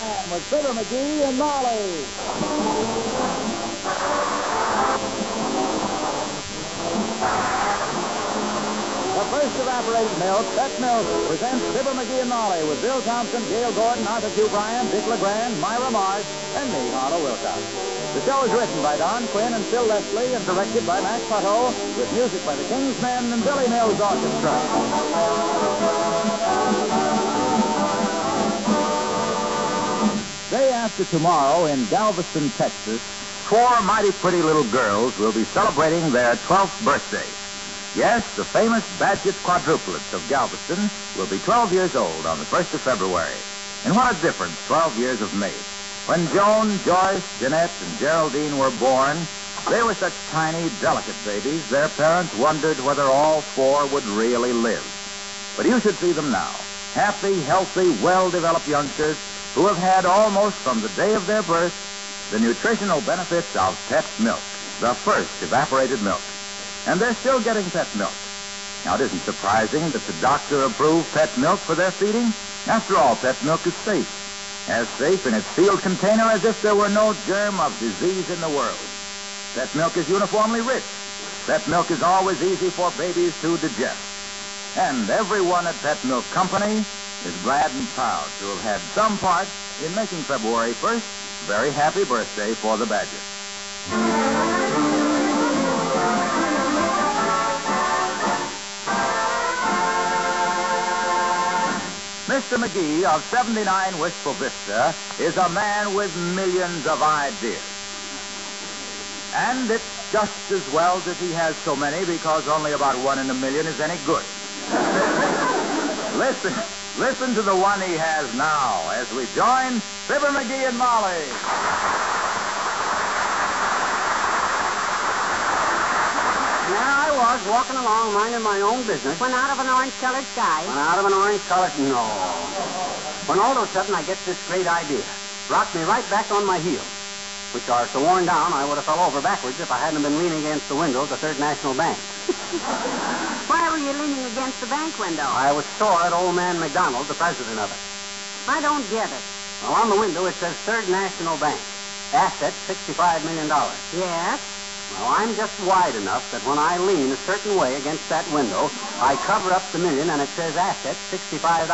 With Fibber McGee and Molly. The first evaporated milk, Pet Milk, presents Fibber McGee and Molly with Bill Thompson, Gail Gordon, Arthur Q. Bryan, Dick LeGrand, Myra Marsh, and me, Harlow Wilcox. The show is written by Don Quinn and Phil Leslie and directed by Max Putto with music by the Kingsmen and Billy Mills Orchestra. Day after tomorrow in Galveston, Texas, 4 mighty pretty little girls will be celebrating their 12th birthday. Yes, the famous Badgett quadruplets of Galveston will be 12 years old on the 1st of February. And what a difference 12 years have made. When Joan, Joyce, Jeanette, and Geraldine were born, they were such tiny, delicate babies, their parents wondered whether all 4 would really live. But you should see them now. Happy, healthy, well-developed youngsters who have had almost from the day of their birth the nutritional benefits of Pet Milk, the first evaporated milk. And they're still getting Pet Milk. Now, it isn't surprising that the doctor approved Pet Milk for their feeding. After all, Pet Milk is safe. As safe in its sealed container as if there were no germ of disease in the world. Pet Milk is uniformly rich. Pet Milk is always easy for babies to digest. And everyone at Pet Milk Company is glad and proud to have had some part in making February 1st a very happy birthday for the Badgers. Mr. McGee of 79 Wistful Vista is a man with millions of ideas. And it's just as well that he has so many because only about 1 in a million is any good. Listen to the one he has now as we join Fibber McGee and Molly. There I was, walking along, minding my own business. When out of an orange-colored sky. When out of an orange-colored... No. When all of a sudden I get this great idea. Rocked me right back on my heels, which are so worn down I would have fell over backwards if I hadn't been leaning against the window of the Third National Bank. Why were you leaning against the bank window? I was sore at old man McDonald, the president of it. I don't get it. Well, on the window it says Third National Bank. Assets, $65 million. Yes? Well, I'm just wide enough that when I lean a certain way against that window, I cover up the million and it says assets, $65.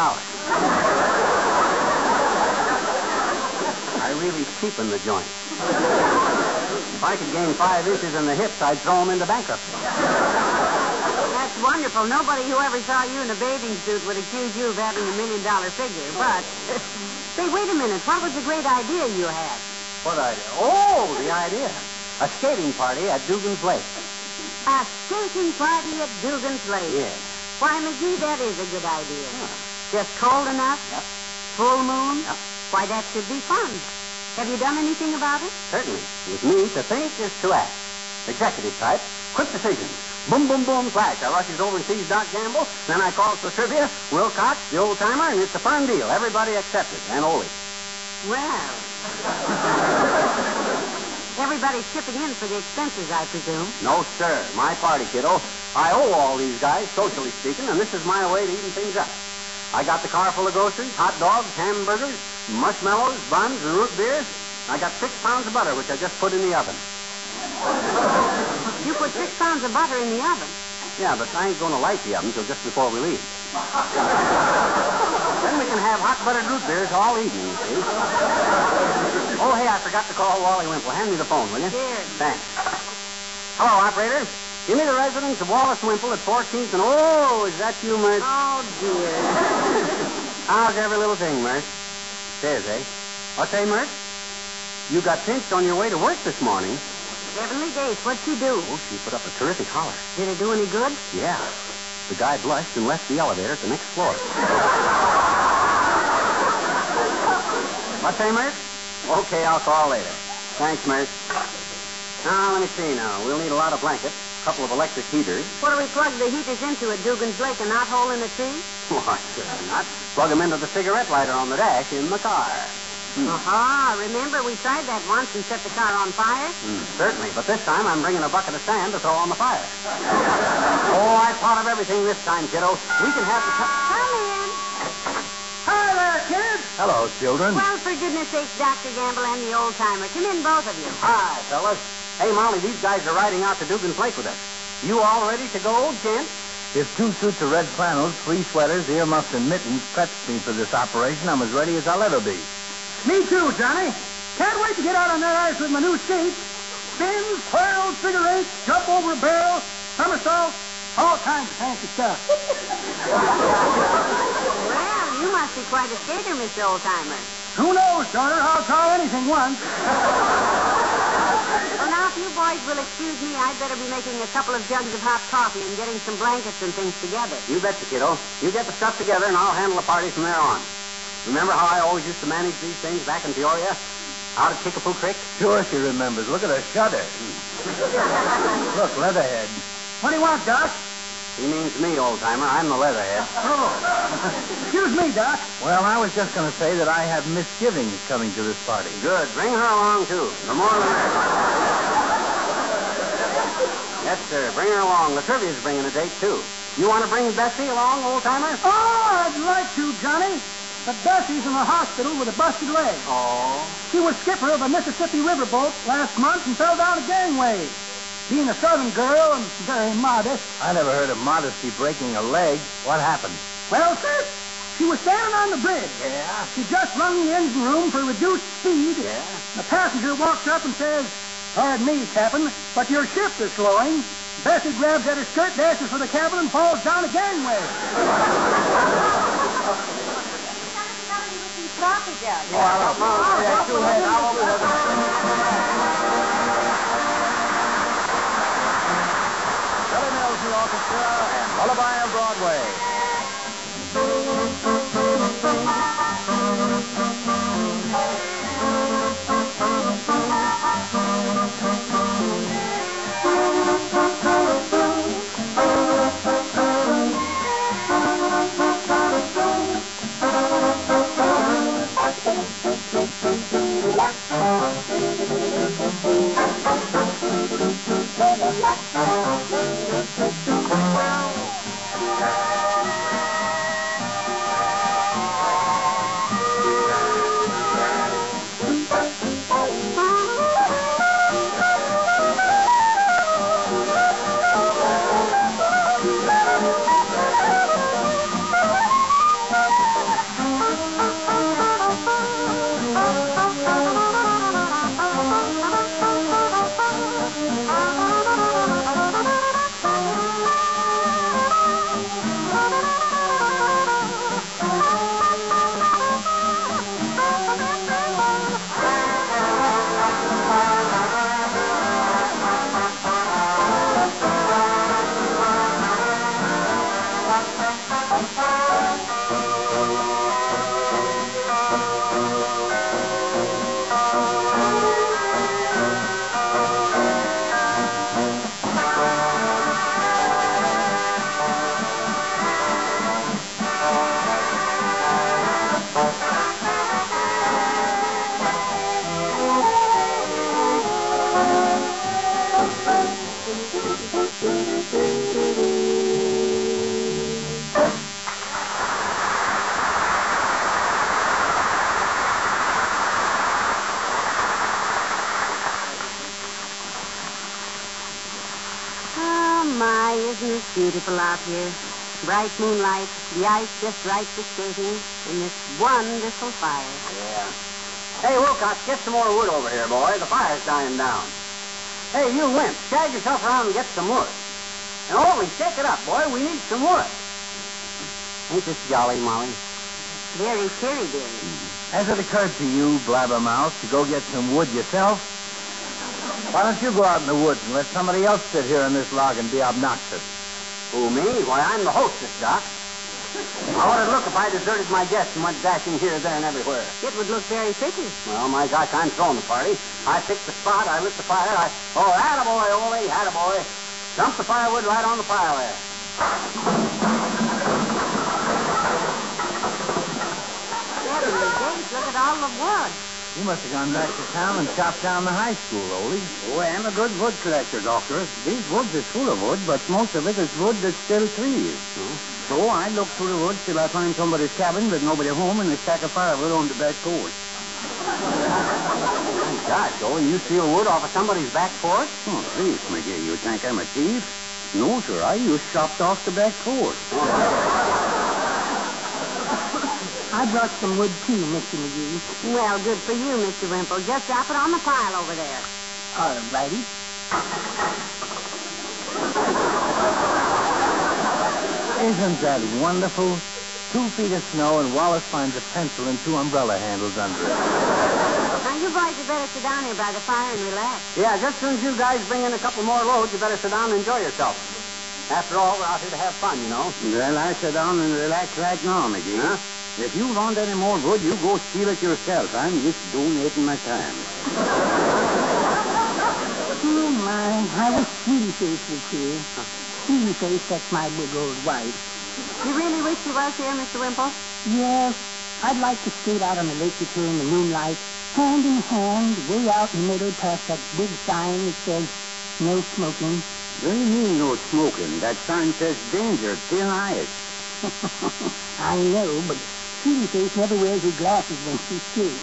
I really cheapen the joint. If I could gain 5 inches in the hips, I'd throw them into bankruptcy. That's wonderful. Nobody who ever saw you in a bathing suit would accuse you of having $1 million figure. But, say, wait a minute. What was the great idea you had? What idea? Oh, the idea. A skating party at Dugan's Lake. A skating party at Dugan's Lake? Yes. Why, McGee, that is a good idea. Yeah. Just cold enough? Yep. Full moon? Yep. Why, that should be fun. Have you done anything about it? Certainly. With me, to think is to act. Executive type. Quick decisions. Boom, boom, boom, flash. I rushes over and sees Doc Gamble. Then I calls for trivia. Wilcox, the old-timer, and it's a firm deal. Everybody accepted. And Ole. Well. Everybody's chipping in for the expenses, I presume. No, sir. My party, kiddo. I owe all these guys, socially speaking, and this is my way to even things up. I got the car full of groceries, hot dogs, hamburgers, marshmallows, buns, and root beer. I got 6 pounds of butter, which I just put in the oven. You put 6 pounds of butter in the oven? Yeah, but I ain't going to light the oven till just before we leave. Then we can have hot buttered root beers all evening, you see. Oh, hey, I forgot to call Wally Wimple. Hand me the phone, will you? Here. Thanks. Hello, operator. Give me the residence of Wallace Wimple at 14th and... Oh, is that you, Mert? Oh, dear. How's every little thing, Mert? There's, eh? What's hey, Mert? You got pinched on your way to work this morning. Heavenly days, what'd she do? Oh, she put up a terrific holler. Did it do any good? Yeah. The guy blushed and left the elevator at the next floor. What's hey, Mert? Okay, I'll call later. Thanks, Mert. Now, let me see now. We'll need a lot of blankets, a couple of electric heaters. What do we plug the heaters into at Dugan's Lake, a knothole in the tree? Why, certainly not. Plug them into the cigarette lighter on the dash in the car. Aha, remember we tried that once and set the car on fire? Certainly, but this time I'm bringing a bucket of sand to throw on the fire. Oh, I thought of everything this time, kiddo. We can have the... Come in. Hi there, kids. Hello, children. Well, for goodness sake, Dr. Gamble and the old-timer. Come in, both of you. Hi, fellas. Hey, Molly, these guys are riding out to Dugan Lake with us. You all ready to go, gents? If 2 suits of red flannels, 3 sweaters, earmuffs, and mittens prepped me for this operation, I'm as ready as I'll ever be. Me too, Johnny. Can't wait to get out on that ice with my new skates. Spins, twirls, figure eights, jump over a barrel, somersaults, all kinds of fancy stuff. Well, you must be quite a skater, Mr. Old-timer. Who knows, daughter? I'll try anything once. Well, now, if you boys will excuse me, I'd better be making a couple of jugs of hot coffee and getting some blankets and things together. You betcha, kiddo. You get the stuff together, and I'll handle the party from there on. Remember how I always used to manage these things back in Peoria? Out at Kickapoo Creek? Sure she remembers. Look at her shudder. Look, Leatherhead. What do you want, Doc? He means me, old-timer. I'm the leatherhead. Oh. Excuse me, Doc. Well, I was just going to say that I have misgivings coming to this party. Good. Bring her along, too. The more the merrier. Yes, sir. Bring her along. The trivia's bringing a date, too. You want to bring Bessie along, old-timer? Oh, I'd like to, Johnny. But Bessie's in the hospital with a busted leg. Oh. She was skipper of a Mississippi riverboat last month and fell down a gangway. Being a southern girl and very modest. I never heard of modesty breaking a leg. What happened? Well, sir, she was standing on the bridge. Yeah? She just rung the engine room for reduced speed. Yeah? The passenger walks up and says, "Pardon me, Captain, but your ship is slowing." Bessie grabs at her skirt, dashes for the cabin, and falls down a gangway. Coffee jug. Oh, I'll over here. Billy Mills, the orchestra, and Lullaby of Broadway. Isn't it beautiful out here? Bright moonlight, the ice just right for skating, and this wonderful fire. Yeah. Hey, Wilcox, get some more wood over here, boy. The fire's dying down. Hey, you wimp, shag yourself around and get some wood. And Ollie, shake it up, boy. We need some wood. Ain't this jolly, Molly? Very cheery, dearie. Has it occurred to you, blabbermouth, to go get some wood yourself? Why don't you go out in the woods and let somebody else sit here in this log and be obnoxious? Who, me? Why, I'm the hostess, Doc. How would it look if I deserted my guests and went dashing here, there, and everywhere? It would look very pretty. Well, my gosh, I'm throwing the party. I picked the spot, I lit the fire, attaboy, Ole, attaboy. Dump the firewood right on the pile there. Heavenly days, look at all the wood. You must have gone back to town and chopped down the high school, Ole. Oh, I'm a good wood collector, Doctor. These woods is full of wood, but most of it is wood that's still trees. So I look through the woods till I find somebody's cabin with nobody home and a stack of firewood on the back porch. My gosh, Ole, you steal wood off of somebody's back porch? Oh, please, McGee, you think I'm a thief? No, sir, I just chopped off the back porch. I brought some wood, too, Mr. McGee. Well, good for you, Mr. Wimple. Just drop it on the pile over there. All righty. Isn't that wonderful? 2 feet of snow, and Wallace finds a pencil and 2 umbrella handles under it. Now, you boys had better sit down here by the fire and relax. Yeah, just as soon as you guys bring in a couple more loads, you better sit down and enjoy yourself. After all, we're out here to have fun, you know. Well, I sit down and relax right now, McGee. Huh? If you want any more wood, you go steal it yourself. I'm just donating my time. Oh, my. I wish Sweetie Face was here. Sweetie Face, that's my big old wife. You really wish you was here, Mr. Wimple? Yes, I'd like to skate out on the lake with her in the moonlight, hand in hand, way out in the middle past that big sign that says, no smoking. What do you mean, no smoking? That sign says danger, thin ice. I know, but Sweetie Face never wears her glasses when she skates.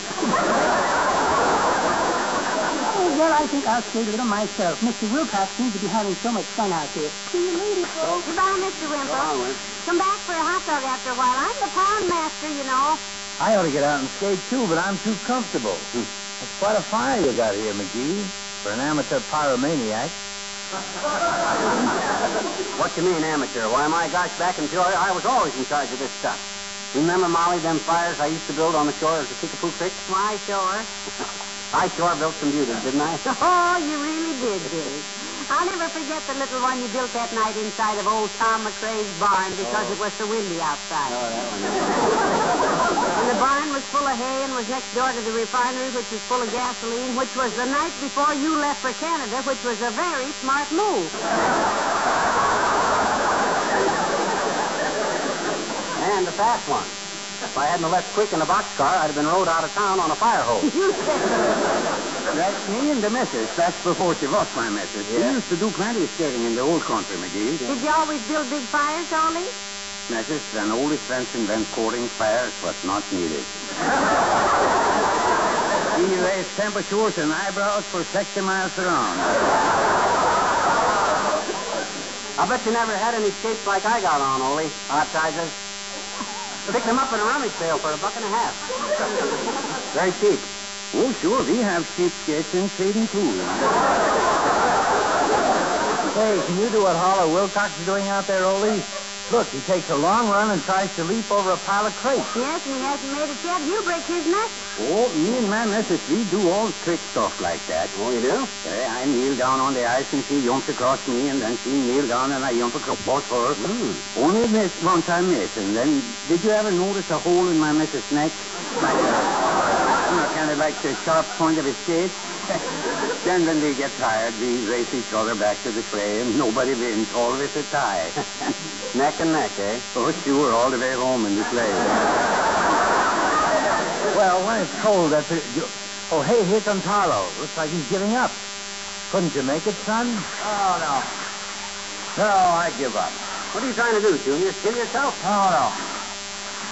Well, I think I'll skate a little myself. Mr. Wilcox seems to be having so much fun out there. See you later, folks. Goodbye, Mr. Wimple. Come back for a hot dog after a while. I'm the pound master, you know. I ought to get out and skate, too, but I'm too comfortable. That's quite a fire you got here, McGee, for an amateur pyromaniac. What you mean, amateur? Why, my gosh, back in Peoria, I was always in charge of this stuff. Remember, Molly, them fires I used to build on the shore of the Kickapoo Creek? Why, sure. I sure built some beauties, didn't I? Oh, you really did, Dave. I'll never forget the little one you built that night inside of old Tom McRae's barn because it was so windy outside. Oh, that one. And the barn was full of hay and was next door to the refinery, which was full of gasoline, which was the night before you left for Canada, which was a very smart move. And a fast one. If I hadn't left quick in a boxcar, I'd have been rode out of town on a fire hose. You said That's me and the missus. That's before she lost my missus. Yeah. We used to do plenty of skating in the old country, McGee. Did you always build big fires, Ole? Missus, an old friends invent courting fires was not needed. He raised temperatures and eyebrows for 60 miles around. I bet you never had any skates like I got on, Ole. Hot sizes. Picked them up in a rummage sale for $1.50. Very cheap. Oh, sure, we have cheap skates in trading too. Hey, can you do what Holler Wilcox is doing out there, Ole? Look, he takes a long run and tries to leap over a pile of crates. Yes, and he hasn't made it yet. You break his neck. Oh, me and my missus, we do all trick stuff like that. Oh, you do? I kneel down on the ice and she jumps across me, and then she kneel down and I jump across her. Only this once I miss, and then did you ever notice a hole in my missus' neck? Like kind of like the sharp point of a skate? Then when we get tired, we race each other back to the sleigh, and nobody wins, always a tie. Neck and neck, eh? Oh, sure, all the way home in the sleigh. Well, when it's cold, that's it. Oh, hey, here comes Harlow. Looks like he's giving up. Couldn't you make it, son? Oh, no. No, I give up. What are you trying to do, Junior? Kill yourself? Oh, no.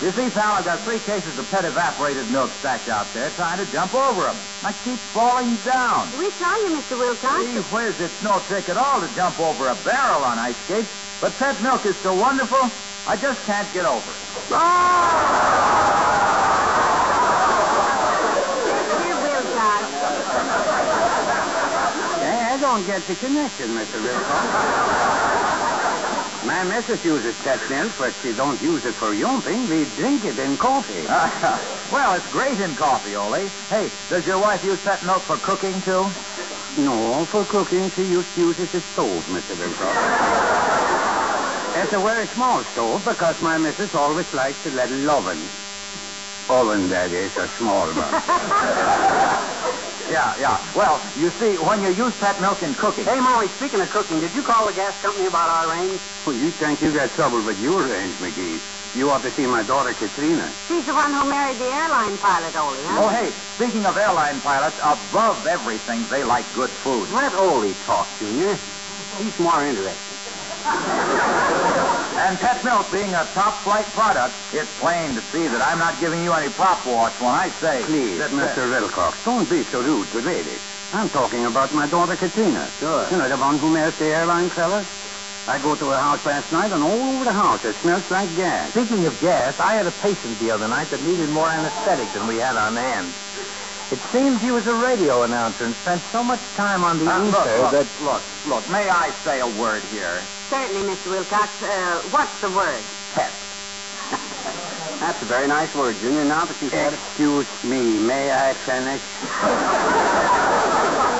You see, pal, I've got 3 cases of pet evaporated milk stacked out there trying to jump over them. I keep falling down. We saw you, Mr. Wilcox. Gee whiz, it's no trick at all to jump over a barrel on ice skates. But pet milk is so wonderful, I just can't get over it. Mr. Wilcox. I don't get the connection, Mr. Wilcox. My missus uses pet milk, but she don't use it for yumping. We drink it in coffee. Well, it's great in coffee, Ole. Hey, does your wife use pet milk for cooking, too? No, for cooking, she uses a stove, Mr. Wilcox. It's a very small stove because my missus always likes a little oven. Oven, that is, a small one. Yeah. Well, you see, when you use pet milk in cooking... Hey, Molly, speaking of cooking, did you call the gas company about our range? Well, you think you got trouble with your range, McGee. You ought to see my daughter, Katrina. She's the one who married the airline pilot, Ole, huh? Oh, hey, speaking of airline pilots, above everything, they like good food. Let Ole talk, Junior. He's more interesting. And pet milk being a top-flight product, it's plain to see that I'm not giving you any prop wash when I say... Please, that, Mr. Wilcox, don't be so rude to ladies. I'm talking about my daughter, Katrina. Sure. You know, the one who married the airline fella? I go to her house last night, and all over the house it smells like gas. Speaking of gas, I had a patient the other night that needed more anesthetic than we had on hand. It seems he was a radio announcer and spent so much time on the ether that... Look, may I say a word here? Certainly, Mr. Wilcox. What's the word? Pet. That's a very nice word, Junior. Now that you've said it. Excuse me, may I finish?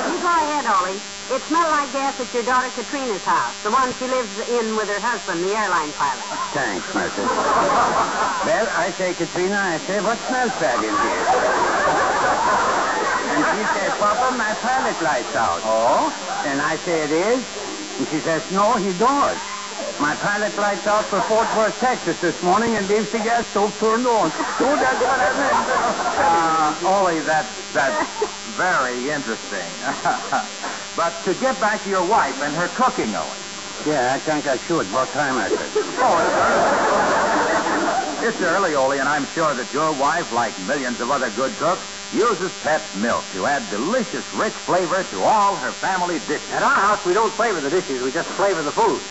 You go ahead, Ole. It smelled like gas at your daughter Katrina's house, the one she lives in with her husband, the airline pilot. Thanks, Mercy. Well, I say, Katrina, I say, what smells bad in here? And she says, Papa, my pilot light's out. Oh? And I say, it is? And she says, no, he does. My pilot lights out for Fort Worth, Texas this morning and leaves the gas stove turned on. So that's what I meant. Ole, that's very interesting. But to get back to your wife and her cooking, Ole. Yeah, I think I should. What time is it? Oh, it's early, Ole, and I'm sure that your wife, like millions of other good cooks, uses Pet's milk to add delicious, rich flavor to all her family dishes. At our house, we don't flavor the dishes. We just flavor the food.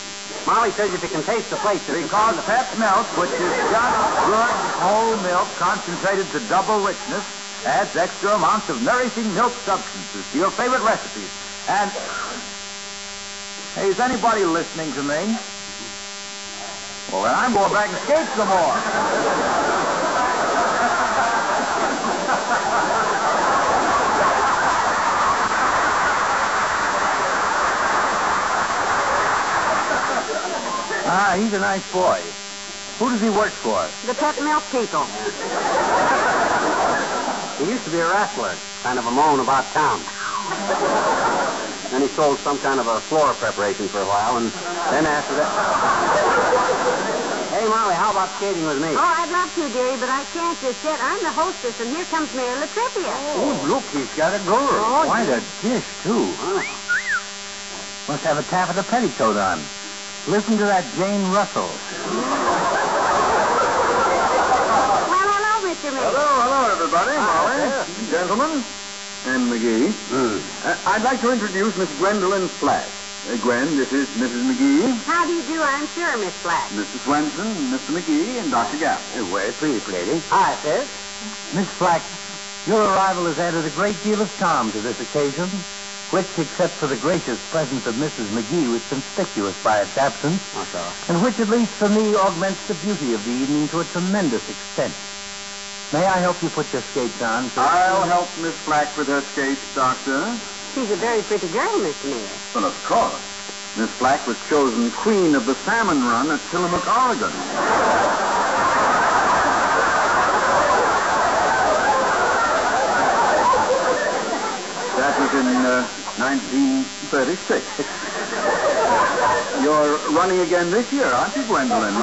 Molly says if you can taste the plates, Because Pet's milk, which is just good whole milk concentrated to double richness, adds extra amounts of nourishing milk substances to your favorite recipes. And, hey, is anybody listening to me? Well, then I'm going back and skate some more. He's a nice boy. Who does he work for? The pet milk people. He used to be a wrestler, kind of a moan about town. Then he sold some kind of a floor preparation for a while, and then after that... Hey, Molly, how about skating with me? Oh, I'd love to, dearie, but I can't just yet. I'm the hostess, and here comes Mayor Latrivia. Oh, look, he's got a girl. Oh, Quite a dish, too. Must have a tap of the petticoat on. Listen to that Jane Russell. Well, hello, Mr. Mayor. Hello, everybody. Molly, gentlemen, and McGee. I'd like to introduce Miss Gwendolyn Flack. Gwen, this is Mrs. McGee, How do you do, I'm sure, Miss Black. Mr. Swenson, Mr. McGee, and Dr. Gapp. Very pleased, lady. Hi, sis. Miss Flack, your arrival has added a great deal of charm to this occasion, which, except for the gracious presence of Mrs. McGee, was conspicuous by its absence, and which, at least for me, augments the beauty of the evening to a tremendous extent. May I help you put your skates on, sir? I'll help Miss Flack with her skates, Doctor. She's a very pretty girl, Mr. Mayor. Well, of course. Miss Flack was chosen queen of the salmon run at Tillamook, Oregon. That was in 1936. You're running again this year, aren't you, Gwendolyn?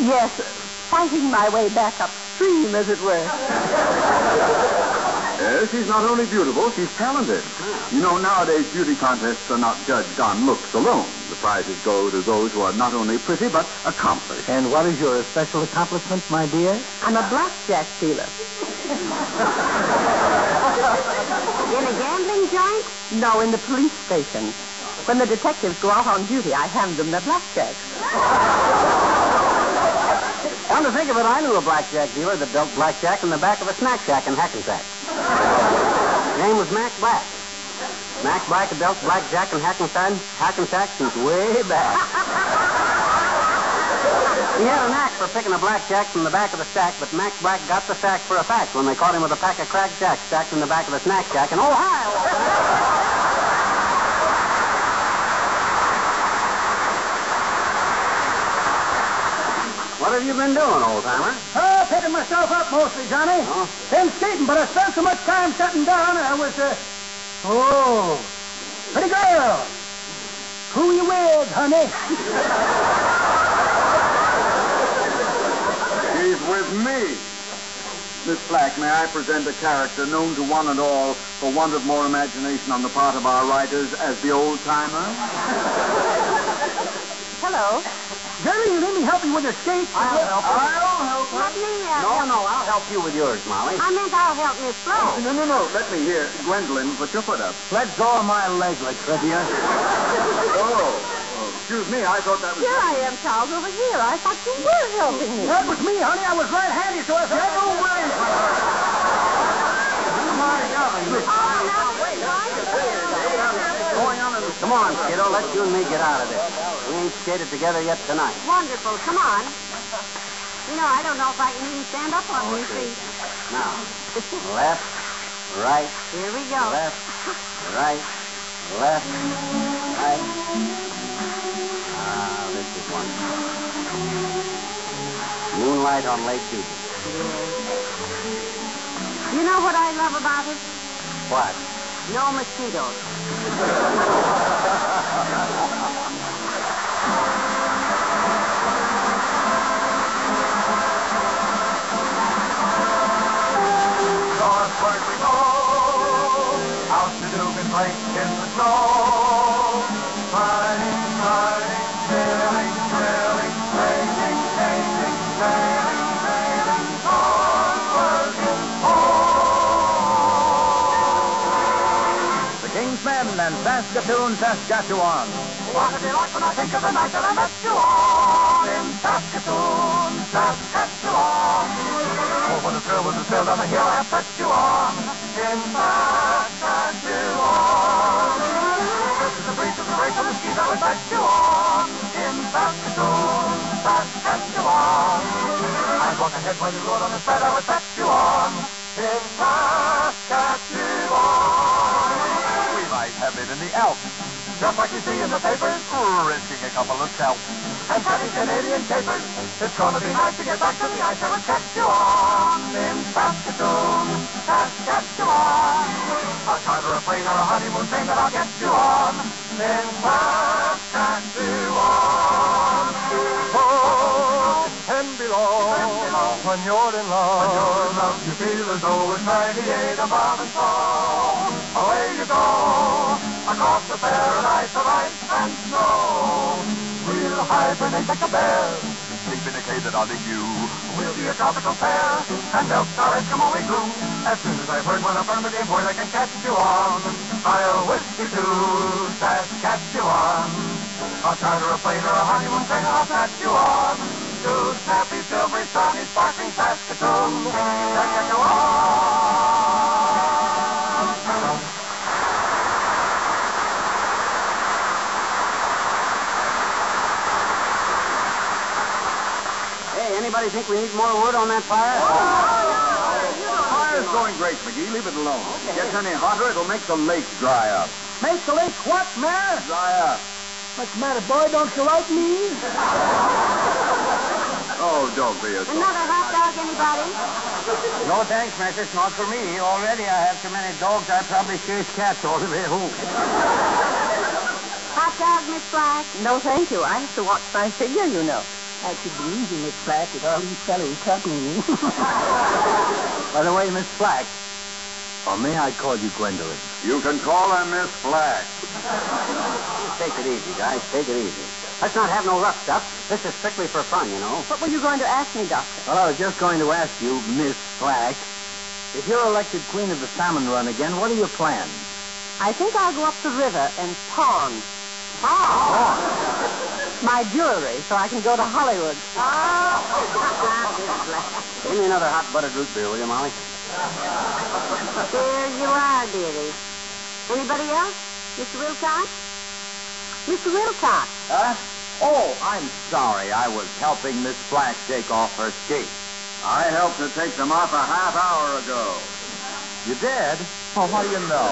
Yes, fighting my way back upstream, as it were. Yes, she's not only beautiful, she's talented. You know, nowadays beauty contests are not judged on looks alone. The prizes go to those who are not only pretty, but accomplished. And what is your special accomplishment, my dear? I'm a blackjack dealer. In a gambling joint? No, in the police station. When the detectives go out on duty, I hand them the blackjacks. Come to think of it, I knew a blackjack dealer that dealt blackjack in the back of a snack shack in Hackensack. His name was Mac Black. Mac Black had dealt blackjack in Hackensack since way back. He had a knack for picking a blackjack from the back of the stack, but Mac Black got the sack for a fact when they caught him with a pack of cracked jacks stacked in the back of the snack shack in Ohio. What have you been doing, old-timer? Oh, picking myself up mostly, Johnny. Oh? Been skating, but I spent so much time sitting down, I was, pretty girl. Who you with, honey? He's with me. Miss Black, may I present a character known to one and all, for want of more imagination on the part of our writers, as the old-timer? Hello. Jerry, you let me help you with the skates? I'll help you. I'll help Let me, No, I'll help you with yours, Molly. I meant I'll help Miss Black. No. Let me hear. Gwendolyn, put your foot up. Let go of my leg, Latrivia. Oh, excuse me. I thought that was... Here I am, Charles, over here. I thought you were helping me. That was me, honey. I was right-handed, so I said, get over it. Come on, kiddo. Let's you and me get out of this. We ain't skated together yet tonight. Wonderful. Come on. You know, I don't know if I can even stand up on these feet. Now, left, right, Here we go. left, right, right. Ah, this is one. Moonlight on Lake Dugan. You know what I love about it? What? No mosquitoes. Northward we go, out to Dugan Lake in the snow. Riding, sailing, sailing, sailing, sailing, sailing, sailing, northward home. The King's Men and Saskatoon, Saskatchewan. What a delight when I think of the night that I met you on in Saskatoon, Saskatchewan. Oh, what a thrill was the thrill down the hill I set you on in Saskatchewan. This is the breeze of the race of the skis I would bet you on in Saskatoon, Saskatchewan. I'd walk ahead while you rode on the sled I would bet you on in Saskatchewan. We might have been in the Alps, Just like you see in the papers, risking a couple of scalps. and cutting Canadian capers. It's gonna be nice to get back to the ice I would catch you on in Saskatoon, Saskatchewan. I'll charter a plane or a honeymoon train that I'll get you on in Saskatchewan. Oh, and below, when you're in love, you feel as though it's 98 above and so away you go across the paradise of ice and snow. We'll hibernate like a bear, Sleep in a cave that I'll dig you. we'll be a tropical pair, and melt our Eskimo igloo. As soon as I've heard one affirmative word I can catch you on, I'll whisk you to Saskatchewan. I'll charter a plane or a honeymoon train and I'll catch you on to snappy, silvery, sunny, sparkling Saskatoon, Saskatchewan. Hey, anybody think we need more wood on that fire? Fire's going great, McGee. Leave it alone. Gets any hotter, it'll make the lake dry up. Make the lake what, Mayor? Dry up. What's the matter, boy? Don't you like me? Oh, don't be a Another hot dog, anybody? No thanks, mistress. Not for me. Already I have so many dogs I probably chase cats all the way home. Hot dog, Miss Black? No, thank you. I have to watch my figure, you know. I should be easy, Miss Black, with all these fellows cutting you. By the way, Miss Black, or may I call you Gwendolyn? You can call her Miss Black. Take it easy, guys. Take it easy. Let's not have no rough stuff. This is strictly for fun, you know. What were you going to ask me, Doctor? Well, I was just going to ask you, Miss Black, if you're elected Queen of the Salmon Run again, what are your plans? I think I'll go up the river and pawn. My jewelry, so I can go to Hollywood. Give me another hot buttered root beer, will you, Molly? There you are, dearie. Anybody else? Mr. Wilcox? Mr. Wilcox. Huh? Oh, I'm sorry. I was helping Miss Black take off her skates. I helped her take them off a half hour ago. You did? Well, what do you know?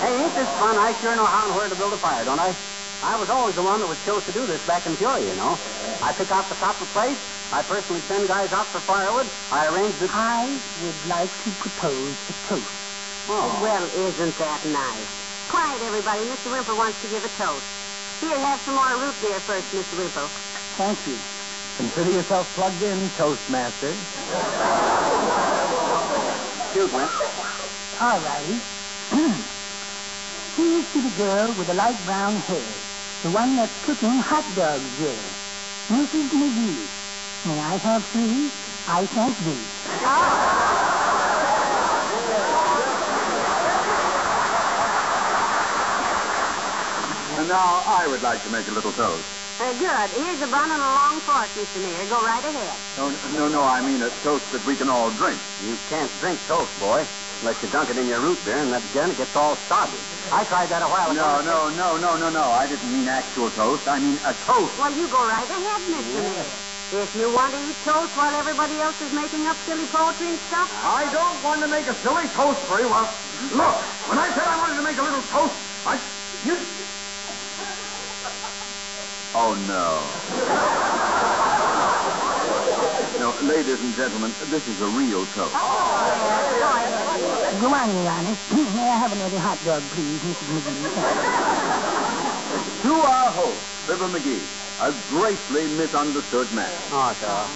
Hey, ain't this fun? I sure know how and where to build a fire, don't I? I was always the one that was chose to do this back in Peoria, you know. I pick out the proper place. I personally send guys out for firewood. I arrange the... I would like to propose a toast. Oh. Well, isn't that nice? Quiet, everybody. Mr. Wimple wants to give a toast. Here, have some more root beer first, Mr. Wimple. Thank you. Consider yourself plugged in, Toastmaster. Shoot, Wimp. All righty. Here's to the girl with the light brown hair. The one that's cooking hot dogs there. Mrs. McGee. May I have 3? I thank thee. And now I would like to make a little toast. Good. Here's a bun and a long fork, Mr. Mayor. Go right ahead. No, I mean a toast that we can all drink. You can't drink toast, boy, unless you dunk it in your root beer, and then it gets all soggy. I tried that a while ago. No. I didn't mean actual toast. I mean a toast. Well, you go right ahead, Mr. Mayor. If you want to eat toast while everybody else is making up silly poetry and stuff. I don't want to make a silly toast for you. Well, look, when I said I wanted to make a little toast, you... Oh, no. No, ladies and gentlemen, this is a real toast. Go on, Your Honor. May I have another hot dog, please, Mrs. McGee? To our host, Fibber McGee, a greatly misunderstood man. Oh, sir.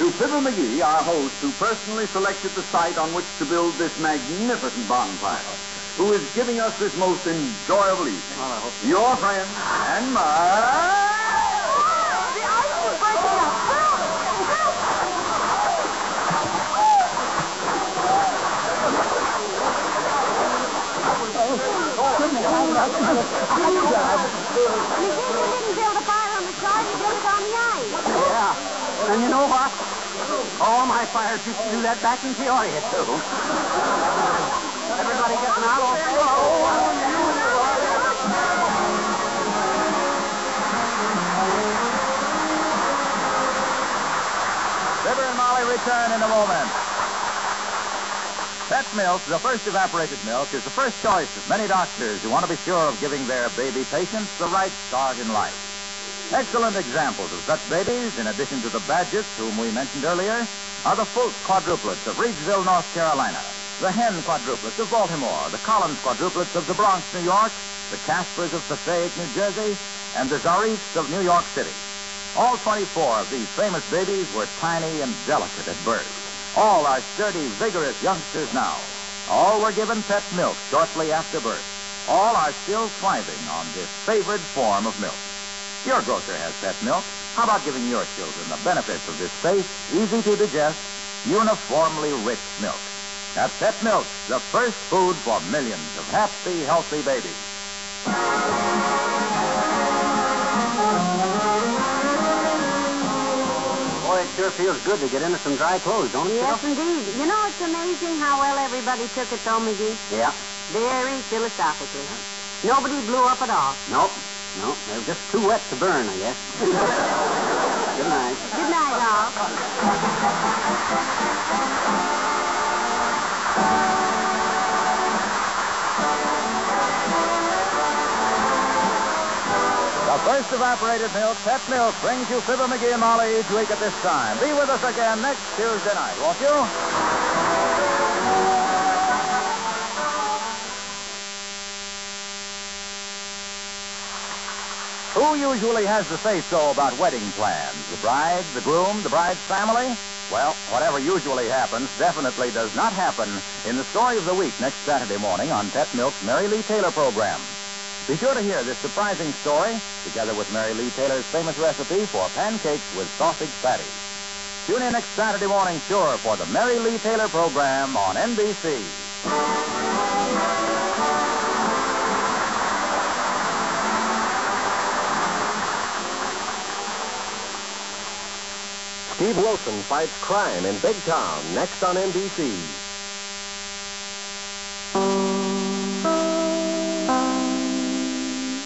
To Fibber McGee, our host, who personally selected the site on which to build this magnificent bonfire, who is giving us this most enjoyable evening. Well, I hope so. Your friend and mine. The ice is breaking up. McGee, you didn't build a fire on the shore. You built it on the ice. Yeah. And you know what? All my fires used to do that back in Peoria, too. Everybody getting out on Fibber and Molly return in a moment. Pet milk, the first evaporated milk, is the first choice of many doctors who want to be sure of giving their baby patients the right start in life. Excellent examples of such babies, in addition to the Badgets, whom we mentioned earlier, are the Fulk quadruplets of Reidsville, North Carolina, the Hen quadruplets of Baltimore, the Collins quadruplets of the Bronx, New York, the Caspers of Passaic, New Jersey, and the Zarifs of New York City. All 24 of these famous babies were tiny and delicate at birth. All are sturdy, vigorous youngsters now. All were given pet milk shortly after birth. All are still thriving on this favored form of milk. Your grocer has pet milk. How about giving your children the benefits of this safe, easy-to-digest, uniformly rich milk? That's Pet Milk, the first food for millions of happy, healthy babies. Boy, it sure feels good to get into some dry clothes, don't it? Yes, indeed. You know, it's amazing how well everybody took it, though, McGee. Yeah. Very philosophically. Nobody blew up at all. Nope. No, they're just too wet to burn, I guess. Good night. Good night, all. The first evaporated milk, Pet Milk, brings you Fibber McGee and Molly each week at this time. Be with us again next Tuesday night, won't you? Who usually has the say-so about wedding plans? The bride, the groom, the bride's family? Well, whatever usually happens definitely does not happen in the story of the week next Saturday morning on Pet Milk's Mary Lee Taylor program. Be sure to hear this surprising story, together with Mary Lee Taylor's famous recipe for pancakes with sausage patties. Tune in next Saturday morning, sure, for the Mary Lee Taylor program on NBC. Steve Wilson fights crime in Big Town, next on NBC.